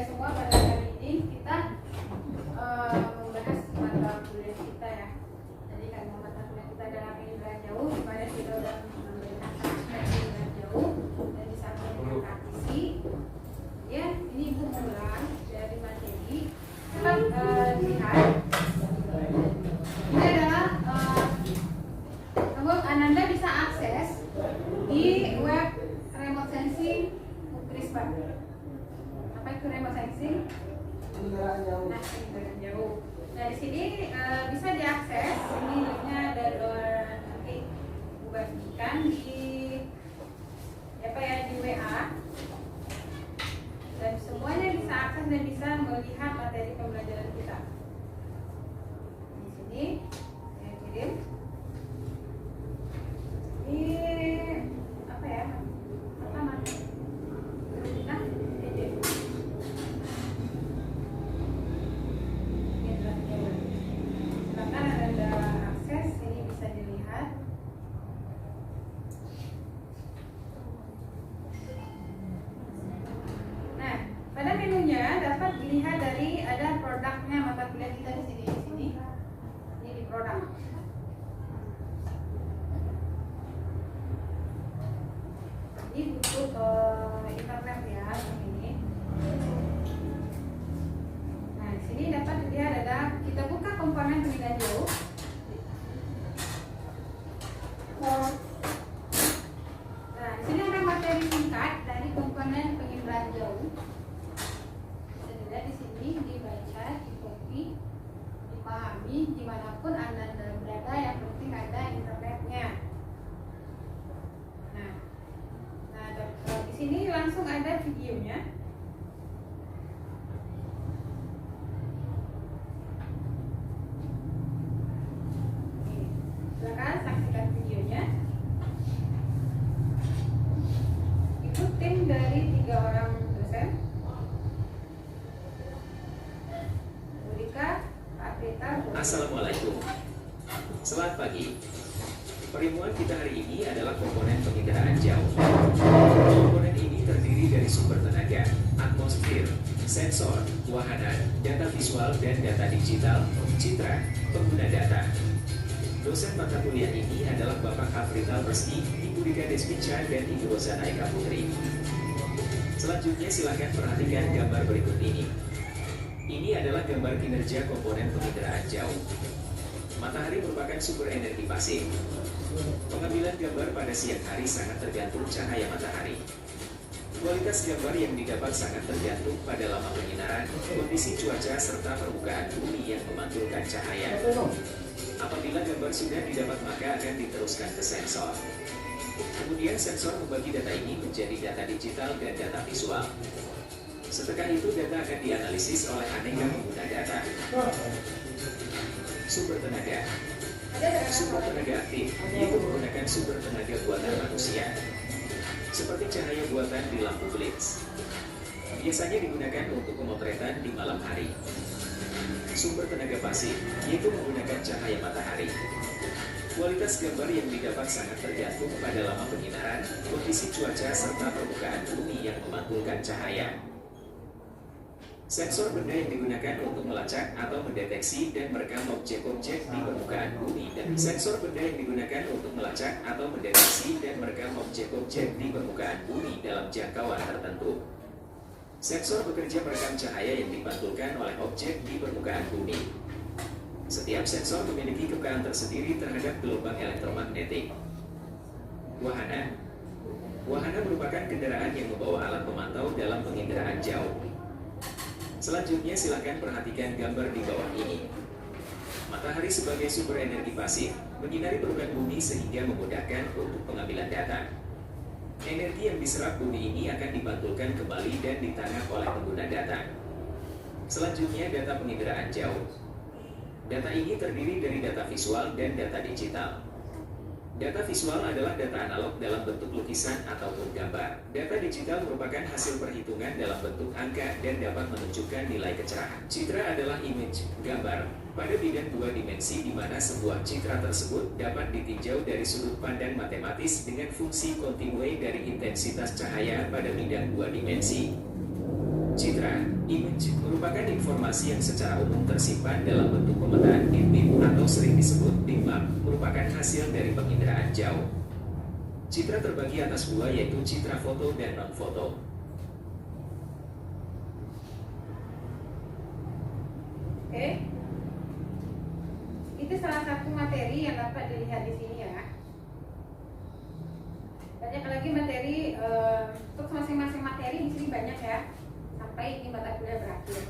semua, pada kali ini kita membahas mata kuliah kita ya. Jadi karena mata kuliah kita adalah penginderaan jauh, supaya kita sudah memberikan aspek penginderaan jauh dan bisa menggunakan praktisi. Ya, ini Ibu mengulang dari materi. Dapat lihat ini adalah Ananda bisa akses di web remote sensing UKRISPAN. Apa itu remote sensing? Penginderaan jauh. Nah, penginderaan jauh. Nah, di sini bisa diakses. Ini linknya ada nanti bagikan di di WA. Dan semuanya bisa akses dan bisa melihat materi pembelajaran kita. Di sini saya kirim. Ini apa ya? Apa materi? Nah, ini. Silakan Anda akses, ini bisa dilihat. Nah, pada menunya dapat dilihat dari ada produknya mata kuliah kita di sini. Ini di produk. Ini butuh internet ya, ini. Nah, di sini dapat dilihat ada, kita buka komponen penginderaan jauh. Nah, di sini ada materi singkat dari komponen penginderaan jauh. Bisa dilihat di sini, dibaca, dikopi, dipahami dimanapun Anda berada, yang penting ada internetnya. Di sini langsung ada videonya. Silakan saksikan videonya. Itu tim dari 3 orang dosen. Budika, Pak Prita. Assalamualaikum. Selamat pagi. Perimuan kita hari ini adalah komponen penginderaan jauh. Komponen ini terdiri dari sumber tenaga, atmosfer, sensor, wahana, data visual dan data digital, citra, pengguna data. Dosen mata kuliah ini adalah Bapak Afrital Perski, Ibu Dika Desmica, dan Ibu Rozana Eka Putri. Selanjutnya silakan perhatikan gambar berikut ini. Ini adalah gambar kinerja komponen penginderaan jauh. Matahari merupakan sumber energi pasif. Pengambilan gambar pada siang hari sangat tergantung cahaya matahari. Kualitas gambar yang didapat sangat tergantung pada lama penyinaran, kondisi cuaca, serta permukaan bumi yang memantulkan cahaya. Apabila gambar sudah didapat, maka akan diteruskan ke sensor. Kemudian sensor membagi data ini menjadi data digital dan data visual. Setelah itu data akan dianalisis oleh aneka pengguna data. Sumber tenaga. Sumber tenaga aktif, yaitu menggunakan sumber tenaga buatan manusia, seperti cahaya buatan di lampu blitz. Biasanya digunakan untuk pemotretan di malam hari. Sumber tenaga pasif, yaitu menggunakan cahaya matahari. Kualitas gambar yang didapat sangat tergantung pada lama penyinaran, kondisi cuaca, serta permukaan bumi yang memantulkan cahaya. Sensor benda yang digunakan untuk melacak atau mendeteksi dan merekam objek-objek di permukaan bumi, dan sensor benda yang digunakan untuk melacak atau mendeteksi dan merekam objek-objek di permukaan bumi dalam jangkauan tertentu. Sensor bekerja merekam cahaya yang dipantulkan oleh objek di permukaan bumi. Setiap sensor memiliki kepekaan tersendiri terhadap gelombang elektromagnetik. Wahana. Wahana merupakan kendaraan yang membawa alat pemantau dalam penginderaan jauh. Selanjutnya silakan perhatikan gambar di bawah ini. Matahari sebagai sumber energi pasif menyinari permukaan bumi sehingga memudahkan untuk pengambilan data. Energi yang diserap bumi ini akan dipantulkan kembali dan ditangkap oleh pengguna data. Selanjutnya data penginderaan jauh. Data ini terdiri dari data visual dan data digital. Data visual adalah data analog dalam bentuk lukisan ataupun gambar. Data digital merupakan hasil perhitungan dalam bentuk angka dan dapat menunjukkan nilai kecerahan. Citra adalah image, gambar, pada bidang 2 dimensi di mana sebuah citra tersebut dapat ditinjau dari sudut pandang matematis dengan fungsi kontinue dari intensitas cahaya pada bidang 2 dimensi. Citra, image merupakan informasi yang secara umum tersimpan dalam bentuk pemetaan intip atau sering disebut bitmap, merupakan hasil dari penginderaan jauh. Citra terbagi atas dua, yaitu citra foto dan non-foto. Oke, itu salah satu materi yang dapat dilihat di sini ya. Banyak lagi materi, untuk masing-masing materi di sini banyak ya, sampai ini mata kuliah berakhir.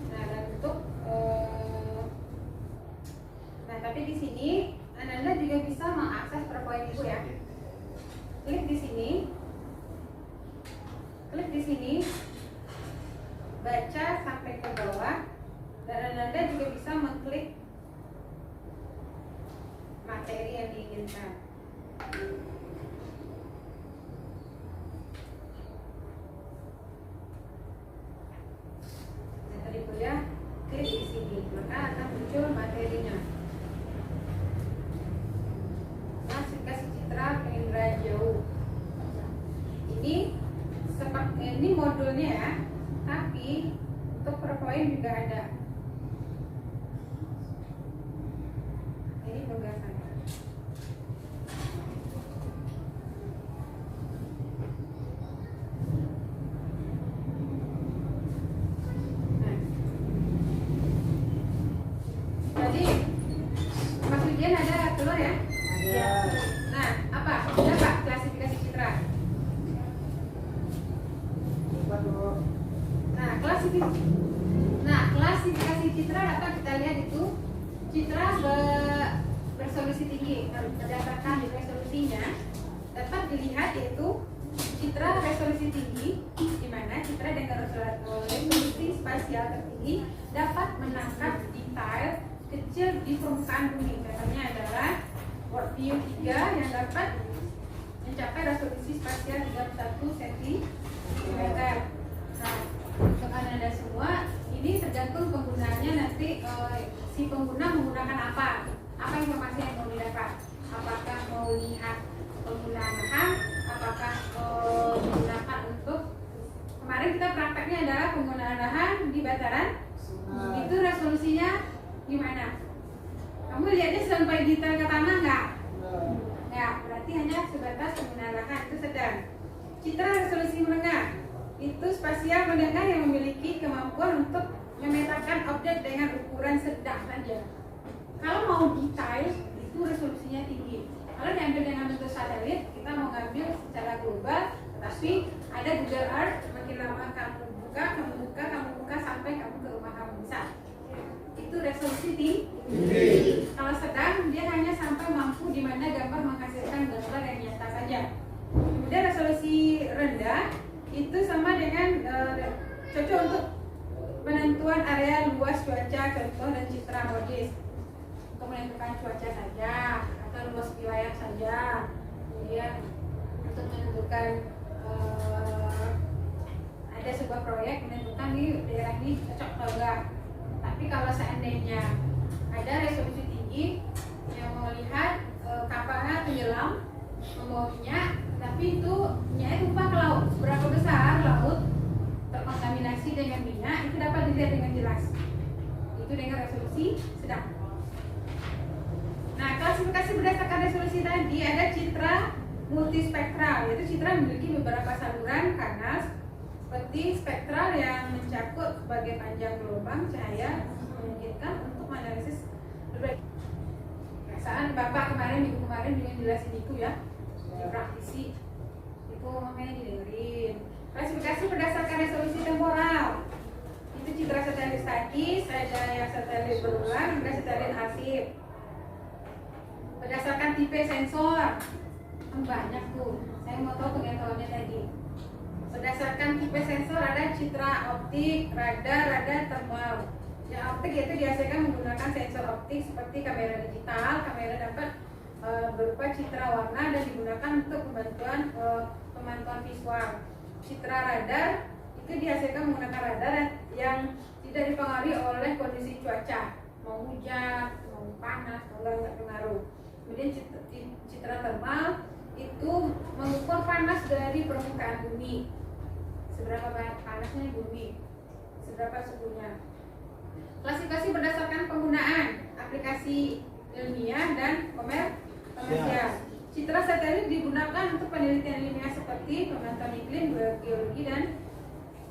Nah, dan untuk tapi di sini Anda juga bisa mengakses PowerPoint Ibu ya. Klik di sini, baca sampai ke bawah, dan Anda juga bisa mengklik materi yang diinginkan. Materi kuliah, klik di sini, maka akan muncul materinya. Klasifikasi citra penginderaan jauh. Ini modulnya ya, tapi untuk PowerPoint juga ada. Ini penugasannya. Nah, tadi Mas Widian ada keluar ya? Ada. Nah, apa? Udah Pak, klasifikasi citra. Klasifikasi citra dapat kita lihat itu citra beresolusi tinggi. Berdasarkan resolusinya dapat dilihat yaitu citra resolusi tinggi, di mana citra dengan resolusi spasial tertinggi dapat menangkap detail kecil di permukaan bumi. Contohnya adalah World View 3 yang dapat mencapai resolusi spasial 31 cm. Nah, untuk Anda semua, ini tergantung penggunaannya nanti si pengguna menggunakan apa informasi yang mau didapat. Apakah mau lihat penggunaan lahan, apakah menggunakan untuk kemarin kita prakteknya adalah penggunaan lahan di Bataran. Itu resolusinya gimana? Kamu lihatnya sampai detail ke tanah nggak? Ya, berarti hanya sebatas penggunaan lahan, itu sedang. Citra resolusi menengah itu spasial menengah yang memiliki kemampuan untuk memetakan objek dengan ukuran sedang saja. Kalau mau detail itu resolusinya tinggi. Kalau diambil dengan bentuk satelit, kita mau ngambil secara global, tetapi ada Google Earth, makin lama kamu buka sampai kamu ke rumah kamu bisa. Itu resolusi tinggi. Kalau sedang, dia hanya sampai mampu di mana gambar menghasilkan gambar yang nyata saja. Kemudian resolusi rendah itu sama dengan cocok untuk penentuan area luas cuaca, contoh dan citra modis untuk menentukan cuaca saja atau luas wilayah saja. Kemudian untuk menentukan ada sebuah proyek menentukan di daerah ini cocok atau enggak. Tapi kalau seandainya ada resolusi tinggi yang mau lihat kapalnya tenggelam membawa minyak, tapi itu minyak tumpah ke laut. Berapa besar laut terkontaminasi dengan minyak itu dapat dilihat dengan jelas. Itu dengan resolusi sedang. Nah, klasifikasi berdasarkan resolusi tadi ada citra multispektral, yaitu citra memiliki beberapa saluran kanal seperti spektral yang mencakup sebagai panjang gelombang cahaya memungkinkan untuk menganalisis berbagai perasaan. Bapak minggu kemarin juga jelasin itu ya, di praktisi itu makanya didengerin. Klasifikasi berdasarkan resolusi temporal itu citra satelit statis, ada yang satelit berulang, ada satelit arsip. Berdasarkan tipe sensor banyak tuh, saya mau tahu pengetahuannya tadi. Berdasarkan tipe sensor ada citra optik, radar termal. Yang optik yaitu dihasilkan menggunakan sensor optik seperti kamera digital. Kamera dapat berupa citra warna dan digunakan untuk pemantauan visual. Citra radar itu dihasilkan menggunakan radar yang tidak dipengaruhi oleh kondisi cuaca, mau hujan, mau panas, kalau nggak pengaruh. Kemudian citra termal itu mengukur panas dari permukaan bumi. Seberapa panasnya bumi, seberapa suhunya. Klasifikasi berdasarkan penggunaan aplikasi ilmiah dan komersial. Citra satelit digunakan untuk penelitian ilmiah seperti pemantauan iklim, geologi, dan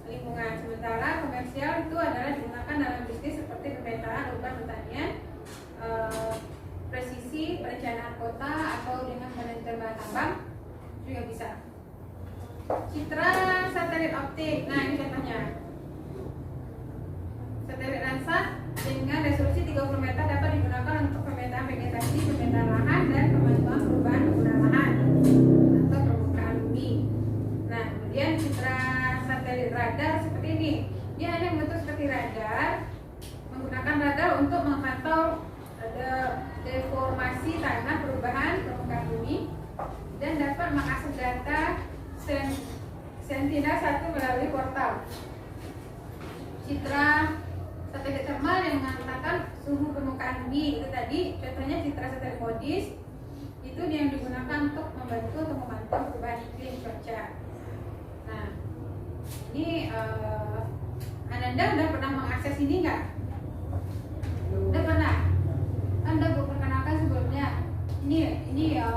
lingkungan. Sementara komersial itu adalah digunakan dalam bisnis seperti pemetaan, urban pertanian, presisi, perencanaan kota, atau dengan penelitian bahan tambang juga bisa. Citra satelit optik, nah ini contohnya. Satelit Landsat dengan resolusi 30 meter dapat digunakan untuk pemetaan vegetasi, pemetaan lahan, dan pemantauan perubahan penggunaan lahan atau permukaan bumi. Nah, kemudian citra satelit radar seperti ini. Dia hanya membentuk seperti radar, menggunakan radar untuk memantau deformasi tanah, perubahan permukaan bumi, dan dapat mengakses data Sentinel-1 melalui portal. Citra satelit termal yang mengatakan suhu permukaan bumi itu tadi, contohnya citra satelit MODIS itu yang digunakan untuk membantu untuk memantau perubahan iklim cuaca. Nah, ini Ananda udah pernah mengakses ini nggak? Udah pernah? Anda gue perkenalkan sebelumnya. Ini media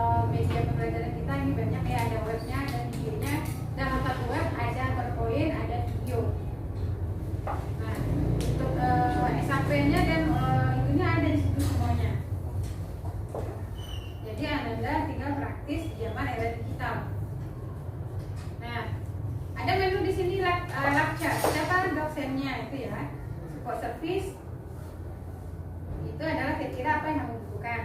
pembelajaran kita ini banyak ya, ada webnya, ada videonya. Dalam satu web ada PowerPoint, ada video. Nah, untuk SAP-nya dan itunya ada di situ semuanya. Jadi Anda tinggal praktis di zaman era digital. Nah, ada menu di sini lecture. Siapa dosennya itu ya? Support service. Itu adalah kira-kira apa yang kamu butuhkan.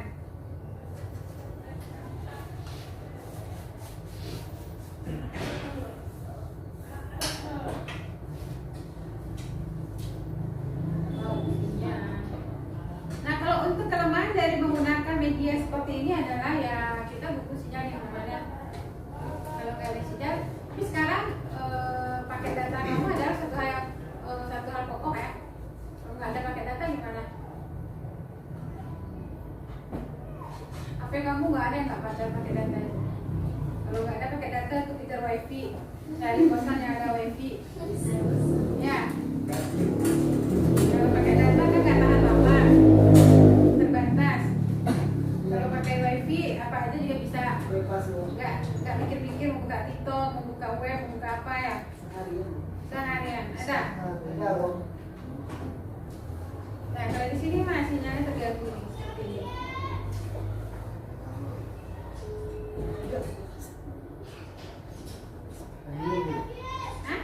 Nah, kalau untuk kelemahan dari menggunakan media seperti ini adalah ya kita butuh sinyal yang mana. Kalau nggak ada sinyal, tapi sekarang paket data kamu adalah satu hal pokok ya. Kalau nggak ada paket data gimana? HP kamu nggak ada yang nggak pakai data. Kalau nggak ada pakai data itu fitur wifi, cari kosan yang ada wifi. Ya. Kalau pakai data kan nggak tahan lama, terbatas. Kalau pakai wifi apa aja juga bisa. Nggak mikir-mikir mau buka TikTok, mau buka web, mau buka apa ya? Seharian. Ada. Nah kalau di sini mah sinyalnya terganggu nih seperti ini. Hah?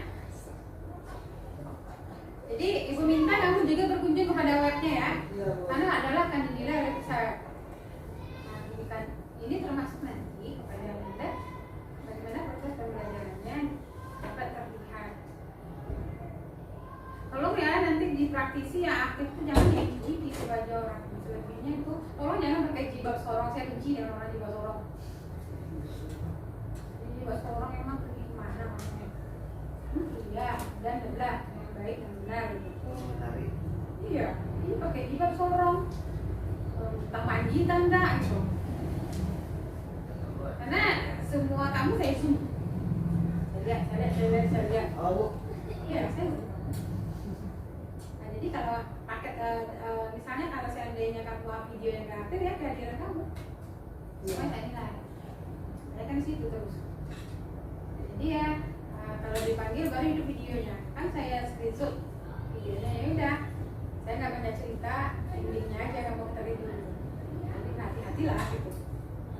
Jadi ibu minta kamu juga berkunjung kepada webnya ya, karena adalah akan dinilai oleh pesawat. Nah, ini termasuk nanti kepada Anda bagaimana proses pembelajarannya dapat terlihat. Tolong ya nanti di praktisi yang aktif itu jangan yang di sebagai orang. Selebihnya itu tolong jangan pakai jilbab sorong. Saya benci dengan orang jilbab sorong. Jilbab sorong emang pergi kemana maksudnya? Iya, dan belah yang baik dan benar gitu. Iya, ini pakai jilbab sorong. Tentang mandi tanda gitu. Karena semua kamu saya zoom. Saya lihat. Iya, saya. Nah, jadi kalau paket misalnya kalau seandainya kamu video yang kreatif ya kehadiran kamu. Semuanya tak nilai. Ada kan di situ terus. Jadi ya kalau dipanggil baru hidup videonya. Kan saya screenshot videonya ya udah. Saya nggak banyak cerita, endingnya aja kamu cari dulu. Nanti hati-hatilah gitu.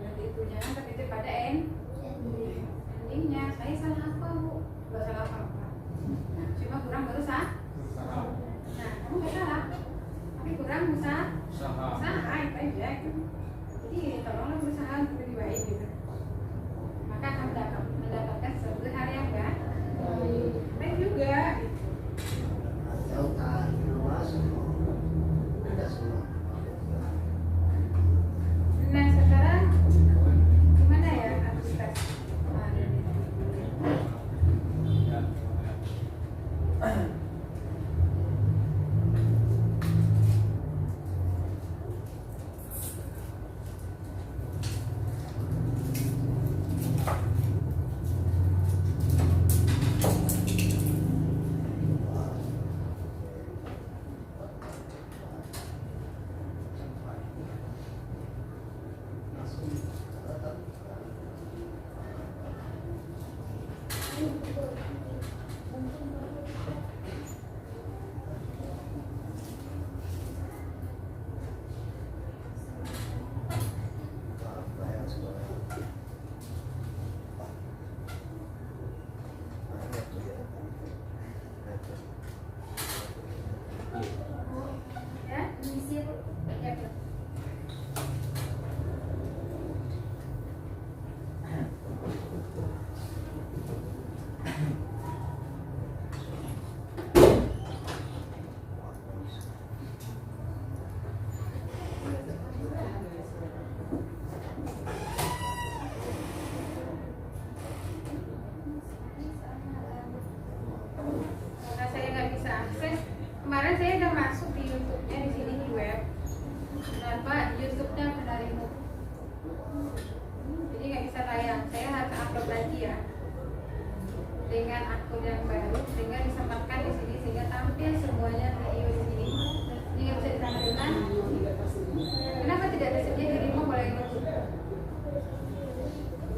Nanti itunya kan tapi pada endingnya saya salah apa bu? Gak salah apa-apa. Cuma kurang berusaha. Nah kamu nggak salah, tapi kurang usaha itu aja gitu. Jadi tolonglah berusaha untuk lebih baik gitu. Maka akan mendapatkan sesuatu hal yang baik juga. Nah sekarang gimana ya aktivitas? Ya, isi ya. Karena saya nggak bisa akses. Kemarin saya udah masuk di YouTube-nya di sini di web. Kenapa YouTube-nya kena remove? Jadi nggak bisa tayang. Saya harus upload lagi ya dengan akun yang baru sehingga disempatkan di sini sehingga tampil semuanya video di sini. Ini nggak bisa ditampilkan. Kenapa tidak tersedia di remove oleh YouTube?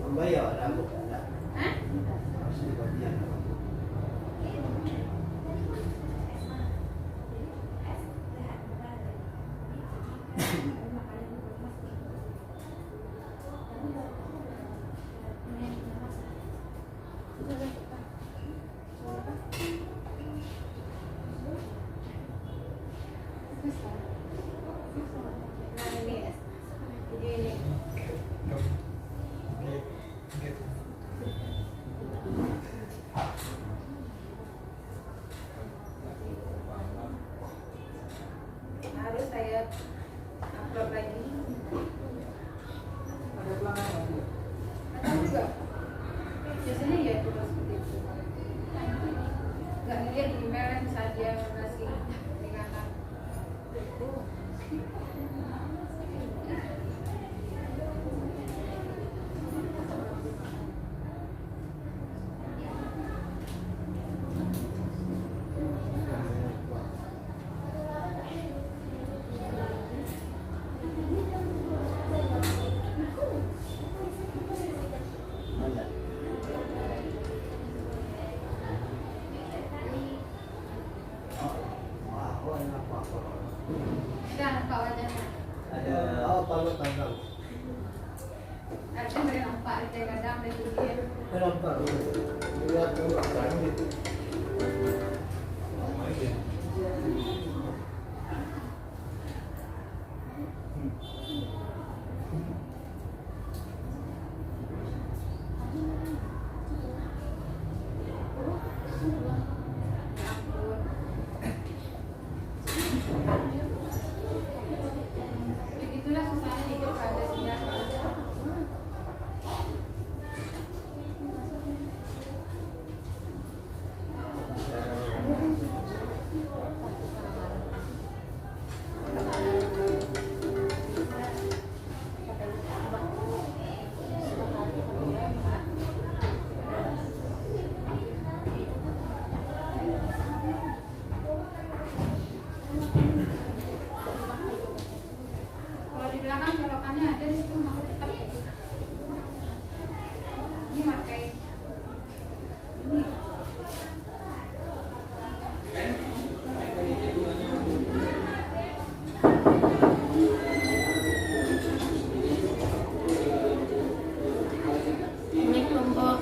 Membayar ada bukan? Hah? Harus dibayar. Nah ini ya, video ini. Harus saya upload lagi. Ada pelanggan lagi. Atau juga biasanya ya itu seperti itu. Nggak ngeliat di email kan saja ngasih peringatan. Mana? Oh, enak Pak. Udah nampak wajahnya. Ada kalau tanggal. Artinya beri nampak kadang-kadang dari dia. Kenapa? Lihat dulu kan gitu. Begitulah susahnya hidup pada siang. Kalau di belakang colokannya ada di situ mau tetap. Ini pakai ini. Ini kelompok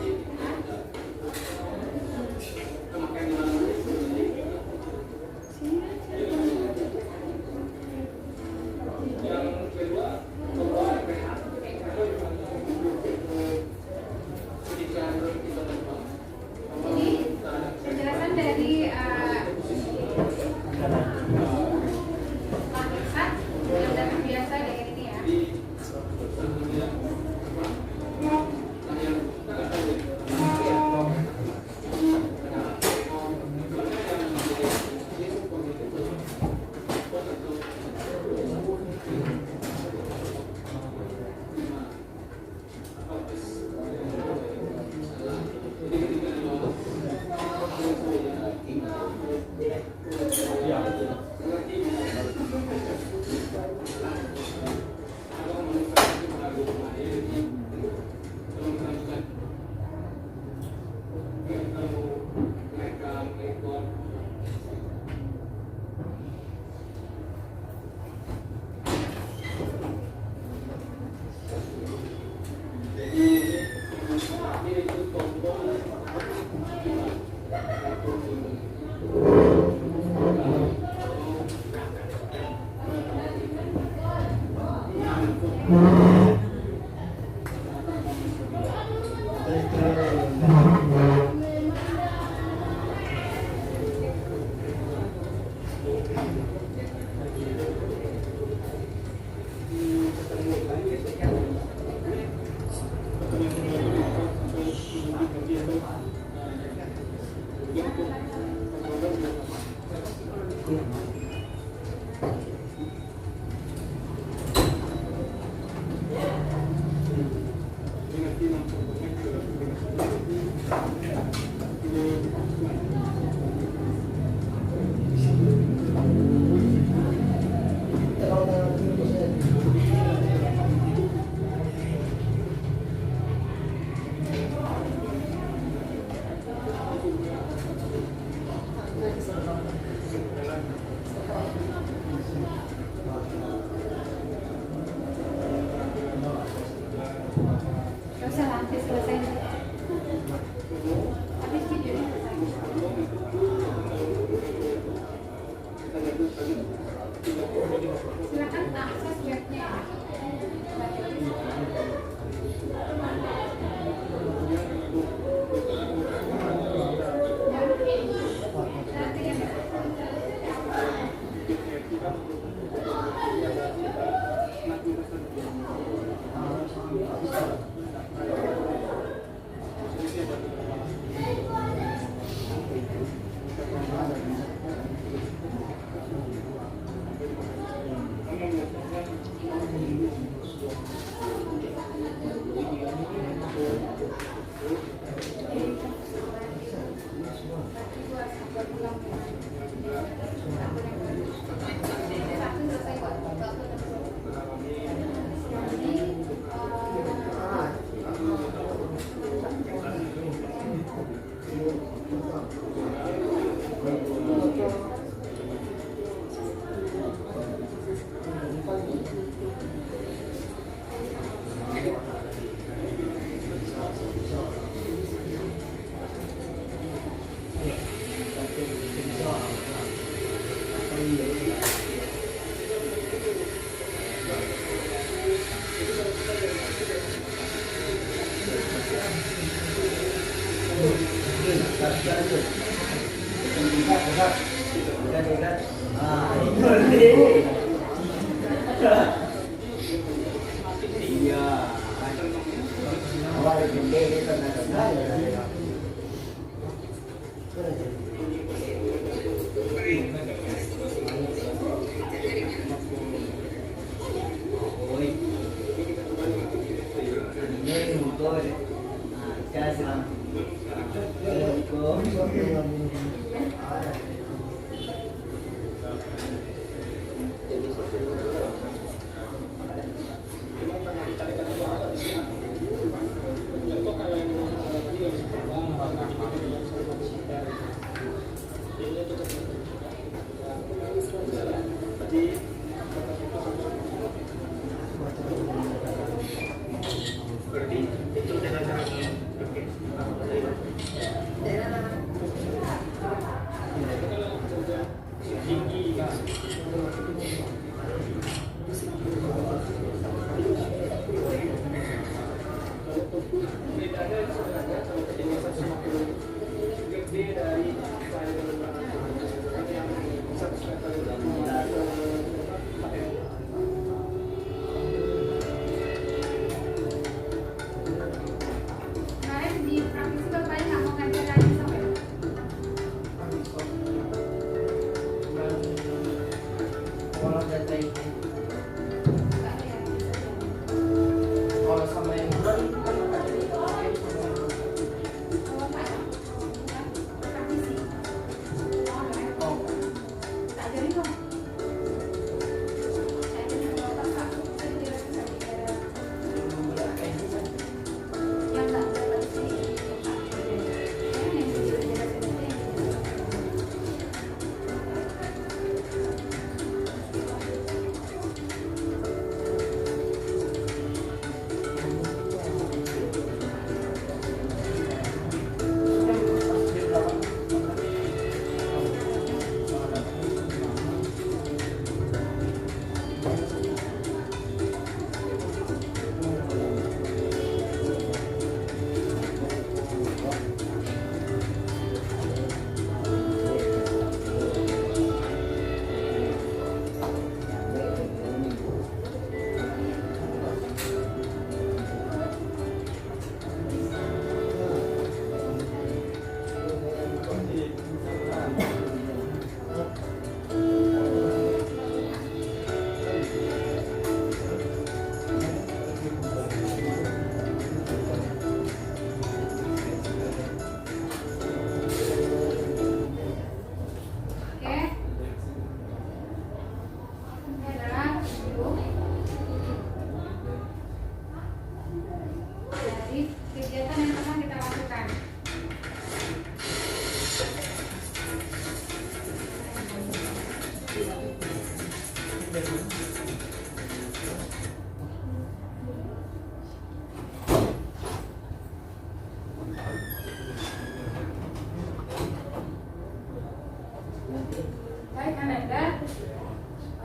Gak usah lah, habis selesai. Habis videonya selesai. Silakan akses webnya.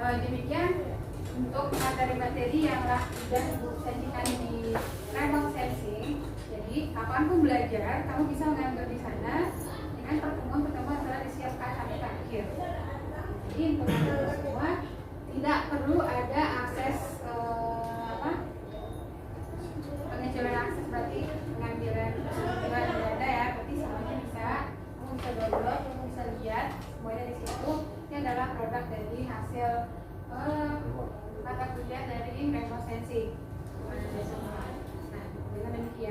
Demikian untuk materi-materi yang sudah Ibu sajikan di remote sensing. Jadi kapanpun belajar, kamu bisa mengambil di sana dengan pertemuan-pertemuan telah disiapkan sampai akhir. Jadi untuk teman-teman semua tidak perlu ada akses pengecilan akses, berarti pengambilan tidak ada ya, berarti semuanya bisa, kamu bisa download, kamu bisa lihat semuanya di situ. Ini adalah produk dari hasil mata kuliah dari remote sensing. Nah, dengan demikian